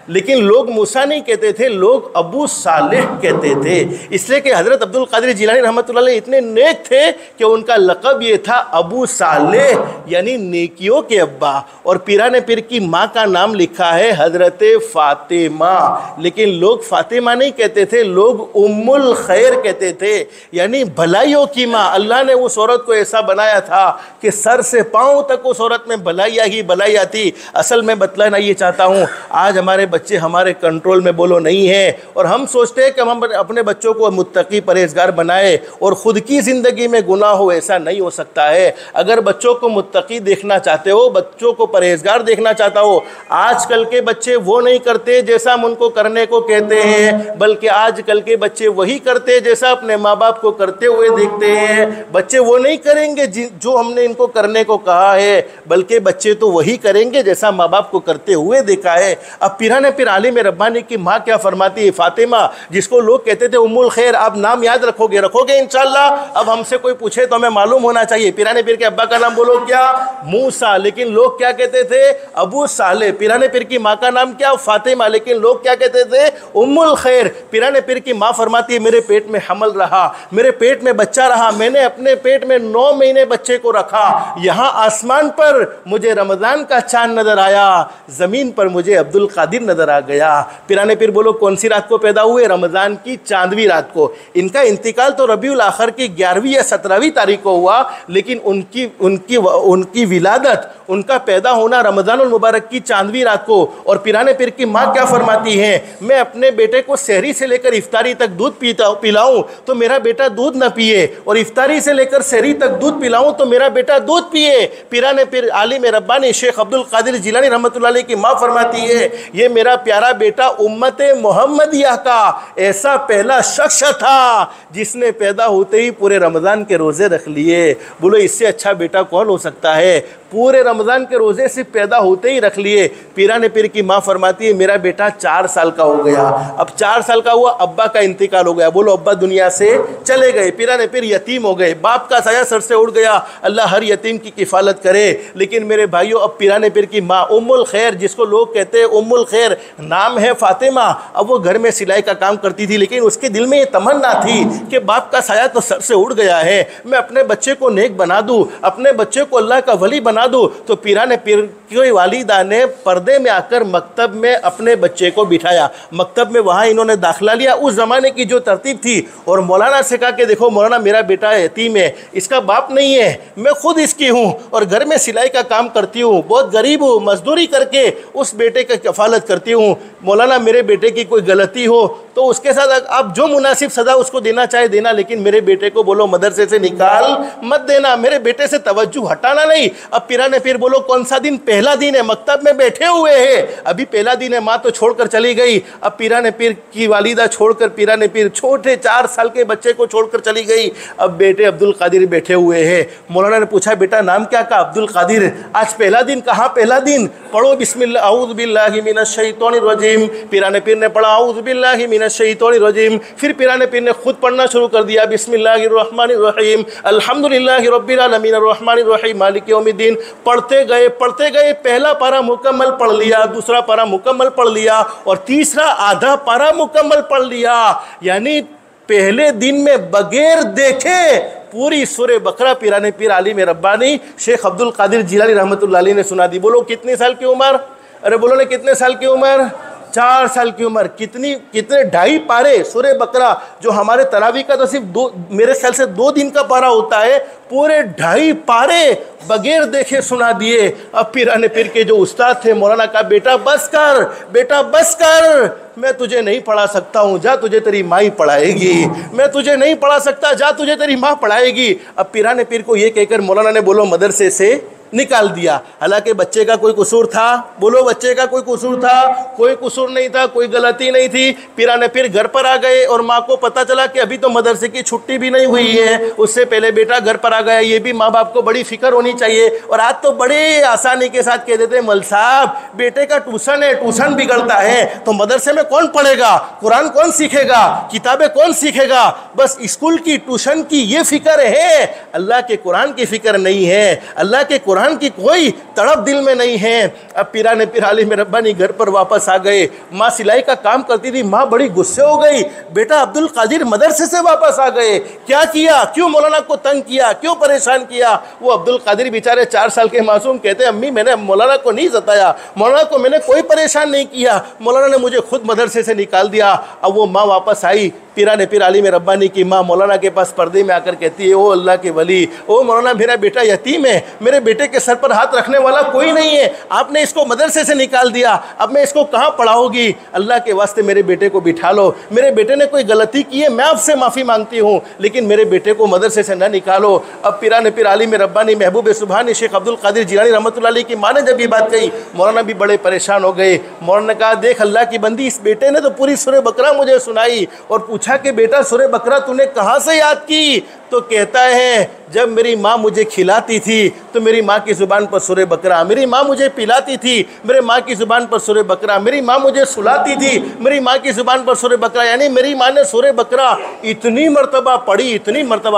लेकिन लोग मूसा नहीं कहते थे, लोग अबू सालेह कहते थे, इसलिए कि हज़रत अब्दुल कादिर जिलानी रहमतुल्लाह अलैह इतने नेक थे कि उनका लक़ब ये था अबू सालेह, यानी नेकियों के अब्बा। और पीरान पीर की माँ का नाम लिखा है हज़रत फ़ातिमा, लेकिन लोग फ़ातिमा नहीं कहते थे, लोग उम्मुल खैर कहते थे, यानी भलाइयों की माँ। अल्लाह ने उस औरत को ऐसा बनाया था कि सर से पाँव तक उस औरत में भलाइयाँ ही भलाइयाँ थी। असल में बतलाना ये चाहता हूँ, आज हमारे बच्चे हमारे कंट्रोल में बोलो नहीं है, और हम सोचते हैं कि हम अपने बच्चों को मुत्तकी परहेजगार बनाए और ख़ुद की ज़िंदगी में गुनाह हो, ऐसा नहीं हो सकता है। अगर बच्चों को मुत्तकी देखना चाहते हो, बच्चों को परहेजगार देखना चाहता हो, आजकल के बच्चे वो नहीं करते जैसा हम उनको करने को कहते हैं, बल्कि आजकल के बच्चे वही करते जैसा अपने माँ बाप को करते हुए देखते हैं। बच्चे वो नहीं करेंगे जो हमने इनको करने को कहा है, बल्कि बच्चे तो वही करेंगे जैसा माँ बाप को करते हुए देखा है। अब पीरान पीर आलिम रब्बानी की माँ क्या फरमाती है, फातिमा, जिसको लोग कहते थे उम्मुल खैर, आप नाम याद रखोगे इंशाल्लाह। अब हमसे कोई पूछे तो हमें मालूम होना चाहिए। पीरान पीर के अब्बा का नाम बोलो क्या, मूसा, लेकिन लोग क्या कहते थे, अबू साले। पीरान पीर की माँ का नाम क्या, फातिमा, लेकिन लोग क्या कहते थे, उम्मुल खैर। पीरान पीर की माँ फरमाती है मेरे पेट में हमल रहा, मेरे पेट में बच्चा रहा, मैंने अपने पेट में 9 महीने बच्चे को रखा। यहाँ आसमान पर मुझे रमज़ान का चांद नजर आया, ज़मीन पर मुझे अब्दुल कादिर नजर आ गया। पीरान पीर बोलो कौन सी रात को पैदा हुए, रमज़ान की चांदवी रात को। इनका इंतकाल तो रबीउल आखिर की 11वीं या 17वीं तारीख को हुआ, लेकिन उनकी विलादत, उनका पैदा होना रमज़ानुल मुबारक की चांदवी रात को। और पीरान पीर की माँ क्या फरमाती है, मैं अपने बेटे को सहरी से लेकर इफ्तारी तक दूध पिलाऊं तो मेरा बेटा दूध न पिए, और इफ्तारी से लेकर सहरी तक दूध पिलाऊं तो मेरा बेटा दूध पिए। पीरान पीर आलिम रब्बानी शेख अब्दुल कादिर जिलानी रहमतुल्लाह अलैह की माँ फरमाती है ये मेरा प्यारा बेटा उम्मत मोहम्मदिया का ऐसा पहला शख्स था जिसने पैदा होते ही पूरे रमज़ान के रोज़े रख लिए। बोलो इससे अच्छा बेटा कौन हो सकता है, पूरे रमज़ान के रोज़े से पैदा होते ही रख लिए। पीरान पीर की माँ फरमाती है मेरा बेटा 4 साल का हो गया, अब 4 साल का हुआ, अब्बा का इंतकाल हो गया। बोलो अब्बा दुनिया से चले गए, पीरान पीर यतीम हो गए, बाप का साया सर से उड़ गया। अल्लाह हर यतीम की किफ़ालत करे। लेकिन मेरे भाइयों, अब पीरान पीर की माँ उम्मुल खैर, जिसको लोग कहते हैं उम्मुल खैर, नाम है फातिमा, अब वो घर में सिलाई का काम करती थी, लेकिन उसके दिल में ये तमन्ना थी कि बाप का साया तो सर से उड़ गया है, मैं अपने बच्चे को नेक बना दूँ, अपने बच्चे को अल्लाह का वली बना दूँ। तो पीरान पीर की वालिदा ने पर्दे में आकर मकतब में अपने बच्चे को बिठाया, मकतब में वहाँ इन्होंने दाखिला लिया, उस ज़माने की जो तरतीब थी, और मौलाना से कहा कि देखो मौलाना मेरा बेटा यतीम है, इसका बाप नहीं है, मैं खुद इसकी हूँ और घर में सिलाई का काम करती हूँ, बहुत गरीब हूँ, मजदूरी करके उस बेटे की कफ़ालत करती हूँ, मौलाना मेरे बेटे की कोई गलती हो तो उसके साथ आप जो मुनासिब सज़ा उसको देना चाहे देना, लेकिन मेरे बेटे को बोलो मदरसे से निकाल मत देना, मेरे बेटे से तवज्जो हटाना नहीं। अब पिराने पीर बोलो कौन सा दिन? पहला दिन है, मकतब में बैठे हुए हैं, अभी पहला दिन है, माँ तो छोड़कर चली गई। अब पिराने पीर की वालिदा छोड़कर, पिराने पीर छोटे 4 साल के बच्चे को छोड़कर चली गई। अब बेटे अब्दुल कादिर बैठे हुए हैं। मौलाना ने पूछा बेटा नाम क्या? कहा अब्दुल कादिर। आज पहला दिन। कहाँ पहला दिन? पढ़ो बिस्मिल्लाह औज़ु बिल्लाहि मिनश शैतानिर रजीम। पिराने पीर ने पढ़ा औज़ु बिल्लाहि मिनश शैतानिर रजीम। फिर पिराने पीर ने खुद पढ़ना शुरू कर दिया बिस्मिल्लाहिर रहमानिर रहीम अल्हम्दुलिल्लाहि रब्बिल आलमीन अर्रहमानिर रहीम मालिकि यौमिद्दीन। पढ़ते गए, पहला पारा मुकम्मल पढ़ लिया, दूसरा पारा मुकम्मल पढ़ लिया और तीसरा आधा पारा मुकम्मल पढ़ लिया। यानी पहले दिन में बगैर देखे पूरी सूरह बकरा पिराने पीर आलिम रब्बानी शेख अब्दुल कादिर जिलानी रहमतुल्लाह अलैह ने सुना दी। बोलो कितने साल की उम्र? अरे बोलो ना कितने साल की उम्र? 4 साल की उम्र। कितने 2.5 पारे सूरह बकरा, जो हमारे तरावी का तो सिर्फ मेरे ख्याल से 2 दिन का पारा होता है, पूरे 2.5 पारे बगैर देखे सुना दिए। अब पिराने पीर के जो उस्ताद थे मौलाना का बेटा बस कर, बेटा बस कर, मैं तुझे नहीं पढ़ा सकता हूँ, जा तुझे तेरी माँ ही पढ़ाएगी। मैं तुझे नहीं पढ़ा सकता, जा तुझे तेरी माँ पढ़ाएगी। अब पिराने पीर को ये कहकर मौलाना ने बोलो मदरसे से निकाल दिया। हालांकि बच्चे का कोई कसूर था? बोलो बच्चे का कोई कसूर था? कोई कसूर नहीं था, कोई गलती नहीं थी। पिराने पीर घर पर आ गए और माँ को पता चला कि अभी तो मदरसे की छुट्टी भी नहीं हुई है, उससे पहले बेटा घर पर आ गया। ये भी माँ बाप को बड़ी फिक्र होनी चाहिए। और आज तो बड़े आसानी के साथ कह देते मल साहब बेटे का ट्यूशन है, ट्यूशन बिगड़ता है तो मदरसे में कौन पढ़ेगा, कुरान कौन सीखेगा, किताबें कौन सीखेगा? बस स्कूल की ट्यूशन की ये फिक्र है, अल्लाह के कुरान की फिक्र नहीं है, अल्लाह के कुरान की कोई तड़प दिल में नहीं है। अब पिराने पीर आलिम रब्बानी घर पर वापस आ गए। माँ सिलाई का काम करती थी, माँ बड़ी गुस्से हो गई, बेटा अब्दुल कादिर मदरसे से वापस आ गए, क्या किया, क्यों मौलाना को तंग किया, क्यों परेशान किया? वो अब्दुल कादिर बेचारे 4 साल के मासूम कहते अम्मी मैंने मौलाना को नहीं सताया, मौलाना को मैंने कोई परेशान नहीं किया, मौलाना ने मुझे खुद मदरसे से निकाल दिया। अब वो माँ वापस आई। पिराने पीर आलिम रब्बानी की माँ मौलाना के पास पर्दे में आकर कहती है ओ अल्लाह के वली, ओ मौलाना मेरा बेटा यतीम है, मेरे बेटे के सर पर हाथ रखने वाला कोई नहीं है, आपने इसको मदरसे से निकाल दिया, अब मैं इसको कहाँ पढ़ाऊंगी? अल्लाह के वास्ते मेरे बेटे को बिठा लो, मेरे बेटे ने कोई गलती की है, मैं आपसे माफ़ी मांगती हूँ, लेकिन मेरे बेटे को मदरसे से न निकालो। अब पिराने पीर आलिम रब्बानी महबूब सुभानी शेख अब्दुल कादिर जिलानी रहमतुल्लाह अलैह की माँ ने जब ये बात कही, मौलाना भी बड़े परेशान हो गए। मौलाना ने कहा देख अल्लाह की बंदी, इस बेटे ने तो पूरी सूरह बकरा मुझे सुनाई और पूछा कि बेटा सूरह बकरा तूने कहाँ से याद की? तो कहता है जब मेरी माँ मुझे खिलाती थी तो मेरी माँ की ज़ुबान पर सूरह बकरा, मेरी माँ मुझे पिलाती थी मेरे माँ की ज़ुबान पर सूरह बकरा, मेरी माँ मुझे सुलाती थी मेरी माँ की ज़ुबान पर सूरह बकरा। यानी मेरी माँ ने सूरह बकरा इतनी मर्तबा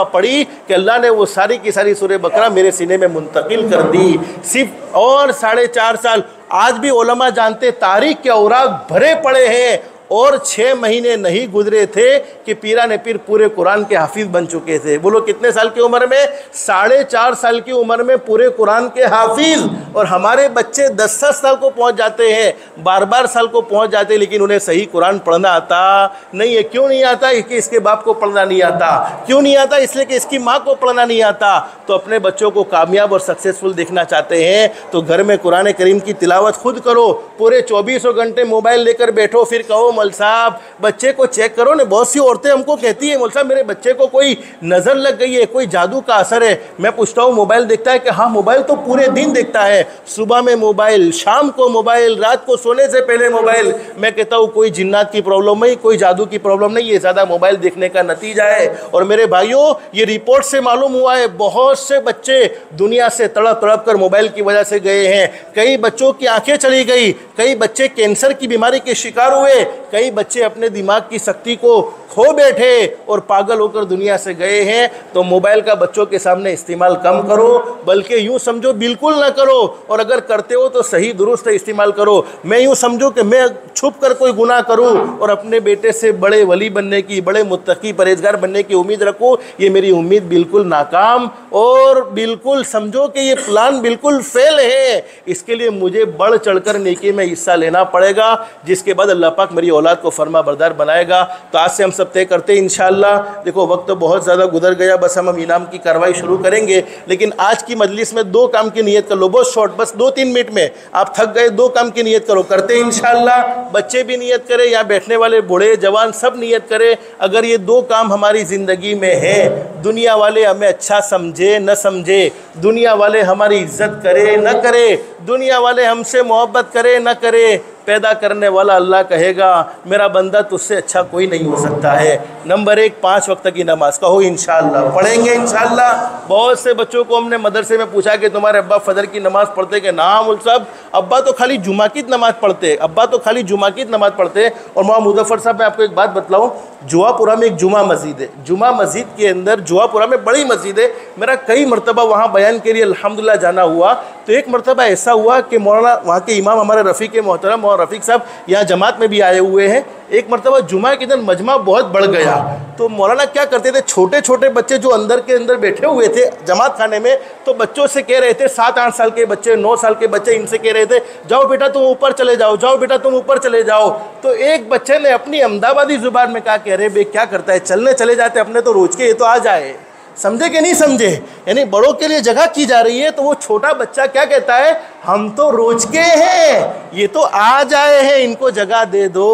पढ़ी कि अल्लाह ने वो सारी की सारी सूरह बकरा मेरे सीने में मुंतकिल कर दी। सिर्फ और 4.5 साल। आज भी उलमा जानते तारीख के औराक भरे पड़े हैं और 6 महीने नहीं गुजरे थे कि पिराने पीर पूरे कुरान के हाफिज बन चुके थे। बोलो कितने साल की उम्र में? 4.5 साल की उम्र में पूरे कुरान के हाफिज। और हमारे बच्चे 10-10 साल को पहुंच जाते हैं, 12-12 साल को पहुंच जाते हैं, लेकिन उन्हें सही कुरान पढ़ना आता नहीं है। क्यों नहीं आता? कि इसके बाप को पढ़ना नहीं आता। क्यों नहीं आता? इसलिए कि इसकी माँ को पढ़ना नहीं आता। तो अपने बच्चों को कामयाब और सक्सेसफुल देखना चाहते हैं तो घर में कुरान करीम की तिलावत खुद करो। पूरे 24 घंटे मोबाइल लेकर बैठो फिर कहो मौल साहब बच्चे को चेक करो ना। बहुत सी औरतें हमको कहती है मौल साहब मेरे बच्चे को कोई नज़र लग गई है, कोई जादू का असर है। मैं पूछता हूँ मोबाइल देखता है कि हाँ मोबाइल तो पूरे दिन देखता है, सुबह में मोबाइल, शाम को मोबाइल, रात को सोने से पहले मोबाइल। मैं कहता हूँ कोई जिन्नात की प्रॉब्लम नहीं, कोई जादू की प्रॉब्लम नहीं, ये ज़्यादा मोबाइल देखने का नतीजा है। और मेरे भाइयों ये रिपोर्ट से मालूम हुआ है बहुत से बच्चे दुनिया से तड़प तड़प कर मोबाइल की वजह से गए हैं। कई बच्चों की आंखें चली गई, कई बच्चे कैंसर की बीमारी के शिकार हुए, कई बच्चे अपने दिमाग की शक्ति को खो बैठे और पागल होकर दुनिया से गए हैं। तो मोबाइल का बच्चों के सामने इस्तेमाल कम करो, बल्कि यूँ समझो बिल्कुल ना करो, और अगर करते हो तो सही दुरुस्त इस्तेमाल करो। मैं यूँ समझो कि मैं छुप कर कोई गुनाह करूँ और अपने बेटे से बड़े वली बनने की, बड़े मुत्तकी परहेजगार बनने की उम्मीद रखूँ, ये मेरी उम्मीद बिल्कुल नाकाम और बिल्कुल समझो कि ये प्लान बिल्कुल फेल है। इसके लिए मुझे बढ़ चढ़कर नेकी में हिस्सा लेना पड़ेगा, जिसके बाद अल्लाह पाक मेरी औलाद को फरमा बरदार बनाएगा। तो आज से हम सब तय करते हैं इंशाअल्लाह। देखो वक्त तो बहुत ज़्यादा गुजर गया, बस हम इनाम की कार्रवाई शुरू करेंगे, लेकिन आज की मजलिस में 2 काम की नीयत कर लो, बहुत शॉर्ट, बस 2-3 मिनट में आप थक गए, 2 काम की नीयत करो, करते हैं इंशाअल्लाह। बच्चे भी नीयत करें, यहाँ बैठने वाले बूढ़े जवान सब नीयत करें। अगर ये 2 काम हमारी ज़िंदगी में है, दुनिया वाले हमें अच्छा समझे न समझे, दुनिया वाले हमारी इज्जत करे न करे, दुनिया वाले हमसे मोहब्बत करे न करे, पैदा करने वाला अल्लाह कहेगा मेरा बंदा तुझसे अच्छा कोई नहीं हो सकता है। नंबर 1, 5 वक्त की नमाज, कहो इंशाअल्लाह पढ़ेंगे इंशाअल्लाह। बहुत से बच्चों को हमने मदरसे में पूछा कि तुम्हारे अब्बा फजर की नमाज़ पढ़ते कि ना मुल साहब, अब्बा तो खाली जुमा की नमाज़ पढ़ते, अब्बा तो खाली जुमा की नमाज़ पढ़ते। और मोहम्मद मुजफ्फर साहब मैं आपको एक बात बतलाऊँ, जुआपुरा में एक जुमा मस्जिद है, जुमा मस्जिद के अंदर जुआपुरा में बड़ी मस्जिद है, मेरा कई मरतबा वहाँ बयान के लिए अल्हम्दुलिल्लाह जाना हुआ। तो एक मरतबा ऐसा हुआ कि मौलाना वहाँ के इमाम हमारे रफ़ीक मोहतरम और रफ़ीक साहब यहाँ जमात में भी आए हुए हैं। एक मरतबा जुमा के दिन मजमा बहुत बढ़ गया, तो मौलाना क्या करते थे, छोटे छोटे बच्चे जो अंदर के अंदर बैठे हुए थे जमात खाने में, तो बच्चों से कह रहे थे, 7-8 साल के बच्चे, 9 साल के बच्चे, इनसे कह रहे थे जाओ बेटा तुम ऊपर चले जाओ, जाओ बेटा तुम ऊपर चले जाओ। तो एक बच्चे ने अपनी अहमदाबादी ज़ुबान में कहा, कह रहे बे क्या करता है, चलने चले जाते अपने तो रोज के, ये तो आ जाए। समझे कि नहीं समझे, यानी बड़ों के लिए जगह की जा रही है, तो वो छोटा बच्चा क्या कहता है, हम तो रोज के हैं, ये तो आ जाए हैं, इनको जगह दे दो।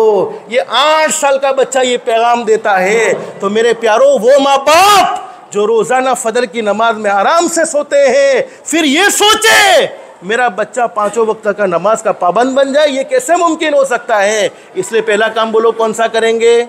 ये 8 साल का बच्चा ये पैगाम देता है। तो मेरे प्यारो, वो माँ बाप जो रोज़ाना फजर की नमाज में आराम से सोते हैं, फिर ये सोचे मेरा बच्चा 5 वक्त का नमाज का पाबंद बन जाए, ये कैसे मुमकिन हो सकता है। इसलिए पहला काम बोलो कौन सा करेंगे,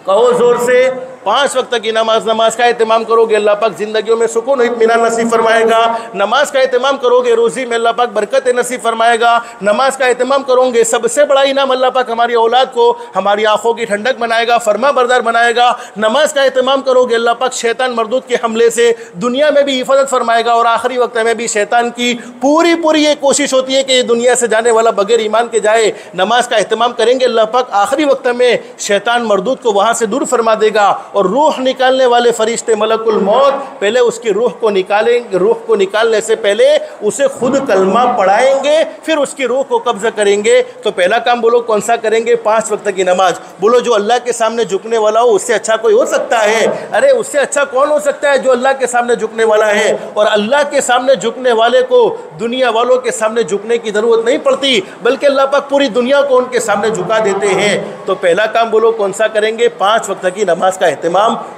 कहो जोर से, 5 वक्त की नमाज का एहतमाम करोगे, अल्लाह पाक ज़िंदगियों में सुकून इत्मीनान नसीब फरमाएगा। नमाज का एहतमाम करोगे, रोज़ी में अल्लाह पाक बरकत नसीब फरमाएगा। नमाज का एहतमाम करोगे, सबसे बड़ा इनाम अल्लाह पाक हमारी औलाद को, हमारी आँखों की ठंडक बनाएगा, फरमा बरदार बनाएगा। नमाज का एहतमाम करोगे, अल्लाह पाक शैतान मरदूद के हमले से दुनिया में भी हिफाजत फरमाएगा, और आखिरी वक्त में भी शैतान की पूरी ये कोशिश होती है कि ये दुनिया से जाने वाला बगैर ईमान के जाए। नमाज का एहतमाम करेंगे, अल्लाह पाक आखिरी वक्त में शैतान मरदूद को वहाँ से दूर फरमा देगा, और रूह निकालने वाले फरिश्ते मलकुल मौत पहले उसकी रूह को निकालेंगे, रूह को निकालने से पहले उसे खुद कलमा पढ़ाएंगे, फिर उसकी रूह को कब्जा करेंगे। तो पहला काम बोलो कौन सा करेंगे, 5 वक्त की नमाज। बोलो जो अल्लाह के सामने झुकने वाला हो, उससे अच्छा कोई हो सकता है? अरे उससे अच्छा कौन हो सकता है जो अल्लाह के सामने झुकने वाला है। और अल्लाह के सामने झुकने वाले को दुनिया वालों के सामने झुकने की ज़रूरत नहीं पड़ती, बल्कि अल्लाह पाक पूरी दुनिया को उनके सामने झुका देते हैं। तो पहला काम बोलो कौन सा करेंगे, 5 वक्त की नमाज का एहतमाम।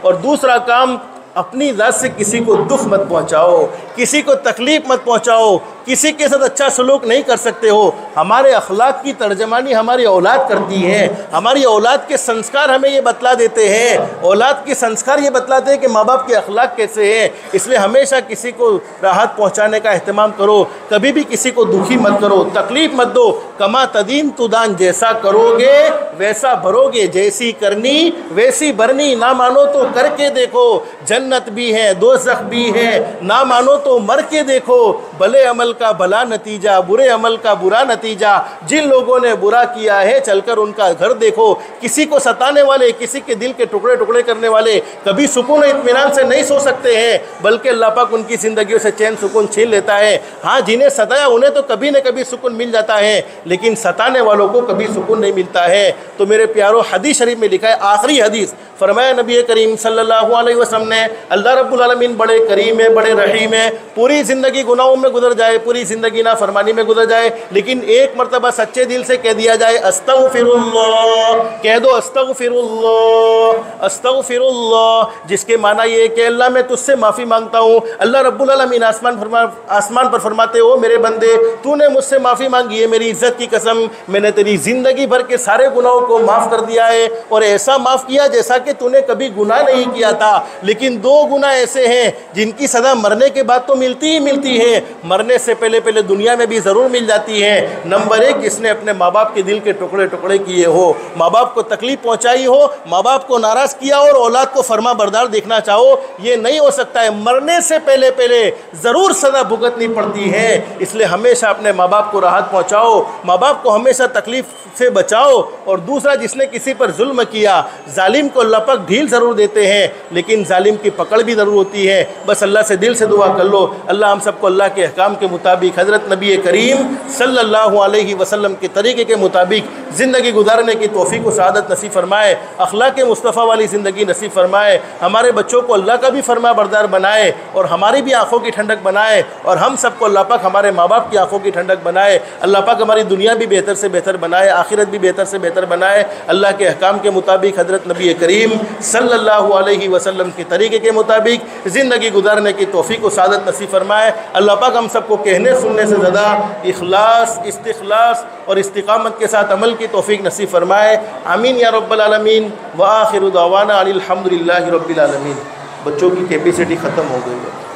और दूसरा काम, अपनी ज़ात से किसी को दुख मत पहुंचाओ, किसी को तकलीफ़ मत पहुंचाओ, किसी के साथ अच्छा सलूक नहीं कर सकते हो। हमारे अखलाक की तर्जमानी हमारी औलाद करती है, हमारी औलाद के संस्कार हमें ये बतला देते हैं, औलाद के संस्कार ये बतलाते हैं कि माँ बाप के अखलाक कैसे हैं। इसलिए हमेशा किसी को राहत पहुँचाने का अहतमाम करो, कभी भी किसी को दुखी मत करो, तकलीफ़ मत दो। कमा तदीन तुदान, जैसा करोगे वैसा भरोगे, जैसी करनी वैसी भरनी। ना मानो तो करके देखो, जन्नत भी है दोज़ख भी है, ना मानो तो मर के देखो। भले अमल का भला नतीजा, बुरे अमल का बुरा नतीजा। जिन लोगों ने बुरा किया है चलकर उनका घर देखो। किसी को सताने वाले, किसी के दिल के टुकड़े टुकड़े करने वाले कभी सुकून इत्मीनान से नहीं सो सकते हैं, बल्कि अल्लाह पाक उनकी ज़िंदगियों से चैन सुकून छीन लेता है। हाँ, जिन्हें सताया उन्हें तो कभी न कभी सुकून मिल जाता है, लेकिन सताने वालों को कभी सुकून नहीं मिलता है। तो मेरे प्यारों, हदीस शरीफ में लिखा है, आखिरी हदीस, फरमाया नबी करीम सल्लल्लाहु अलैहि वसल्लम ने, अल्लाह रब्बुल आलमीन बड़े करीम है, बड़े रहीम है। पूरी ज़िंदगी गुनाहों में गुजर जाए, पूरी ज़िंदगी नाफरमानी में गुजर जाए, लेकिन एक मरतबा सच्चे दिल से कह दिया जाए अस्तगफिरुल्लाह, कह दो अस्तगफिरुल्लाह अस्तगफिरुल्लाह, जिसके माना ये है कि अल्लाह मैं तुझसे माफ़ी मांगता हूँ। अल्लाह रब्बुल आलमीन आसमान पर फरमाते हो, मेरे बंदे तूने मुझसे माफ़ी मांगी है, मेरी इज़्ज़त की कसम मैंने तेरी ज़िंदगी भर के सारे गुनाहों को माफ़ कर दिया है, और ऐसा माफ़ किया जैसा कि तूने कभी गुनाह नहीं किया था। लेकिन 2 गुनाह ऐसे हैं जिनकी सज़ा मरने के बाद तो मिलती ही मिलती है, मरने से पहले पहले दुनिया में भी ज़रूर मिल जाती है। नंबर 1, जिसने अपने माँ बाप के दिल के टुकड़े टुकड़े किए हो, माँ बाप को तकलीफ़ पहुँचाई हो, माँ बाप को नाराज़ किया और औलाद को फरमा बरदार देखना चाहो, ये नहीं हो सकता है। मरने से पहले पहले ज़रूर सज़ा भुगतनी पड़ती है। इसलिए हमेशा अपने माँ बाप को राहत पहुँचाओ, माँ बाप को हमेशा तकलीफ़ से बचाओ। और दूसरा, जिसने किसी पर जुल्म किया, जालिम को अल्लाह अल्लाह पाक ढील ज़रूर देते हैं, लेकिन जालिम की पकड़ भी ज़रूर होती है। बस अल्लाह से दिल से दुआ कर लो, अल्लाह हम सबको अल्लाह के अहकाम के मुताबिक, हज़रत नबी करीम सल्लल्लाहु अलैहि वसल्लम के तरीक़े के मुताबिक ज़िंदगी गुजारने की तौफ़ीक़ व सआदत नसीब फ़रमाए, अखलाक़ मुस्तफ़ा वाली ज़िंदगी नसीब फ़रमाए, हमारे बच्चों को अल्लाह का भी फरमा बरदार बनाए और हमारी भी आँखों की ठंडक बनाए, और हम सबको अल्लाह पाक हमारे माँ बाप की आँखों की ठंडक बनाए। अल्लाह पाक हमारी दुनिया भी बेहतर से बेहतर बनाए, आखिरत भी बेहतर से बेहतर बनाए। अल्लाह के अहकाम के मुताबिक, हज़रत नबी करीम सल्लल्लाहु अलैहि वसल्लम के तरीक़े के मुताबिक ज़िंदगी गुजारने की तौफ़ीक़ व सआदत नसीब फ़रमाए। अल्लाह पाक हम सबको कहने सुनने से ज़्यादा इखलास, इस्तिखलास और इस्तिक़ामत के साथ अमल की तौफ़ीक़ नसीब फ़रमाए। आमीन या रब्बल आलमीन। व आखिरु दावाना अनिल हम्दुलिल्लाहि रब्बिल आलमीन। बच्चों की कैपेसिटी ख़त्म हो गई है।